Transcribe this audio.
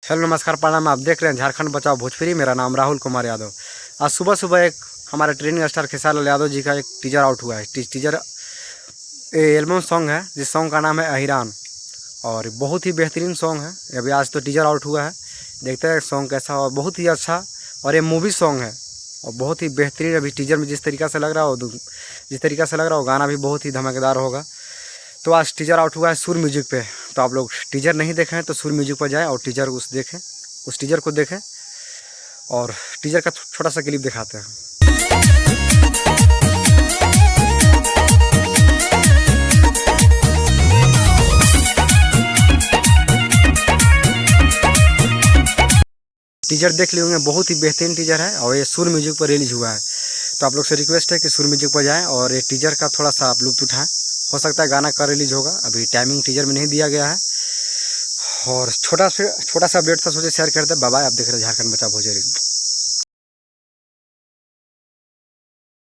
Hello नमस्कार प्रणाम। आप देख रहे हैं झारखंड बचाओ भोजपुरी। मेरा नाम राहुल कुमार यादव। आज सुबह सुबह एक हमारे ट्रेनिंग स्टार खेसारी लाल यादव जी का एक टीजर आउट हुआ है। टीजर एल्बम सॉन्ग है जिस सॉन्ग का नाम है अहिरान, और बहुत ही बेहतरीन सॉन्ग है। अभी आज तो टीजर आउट हुआ है, देखते हैं सॉन्ग कैसा। और बहुत ही अच्छा और ये मूवी सॉन्ग है और बहुत ही बेहतरीन। अभी टीजर में जिस तरीक़ा से लग रहा हो गाना भी बहुत ही धमाकेदार होगा। तो आज टीजर आउट हुआ है सुर म्यूजिक पे। तो आप लोग टीजर नहीं देखे हैं तो सुर म्यूजिक पर जाएं और टीजर उस टीजर को देखें और टीजर का छोटा सा क्लिप दिखाते हैं। टीजर देख लिए होंगे, बहुत ही बेहतरीन टीजर है और ये सुर म्यूजिक पर रिलीज हुआ है। तो आप लोग से रिक्वेस्ट है कि सुर म्यूजिक पर जाएं और ये टीजर का थोड़ा सा आप लुत्फ उठाएं। हो सकता है गाना का रिलीज होगा, अभी टाइमिंग टीजर में नहीं दिया गया है। और छोटा सा अपडेट था, सोचे शेयर करते। Bye bye. आप देख रहे हैं झारखंड बचाओ भोजपुरी।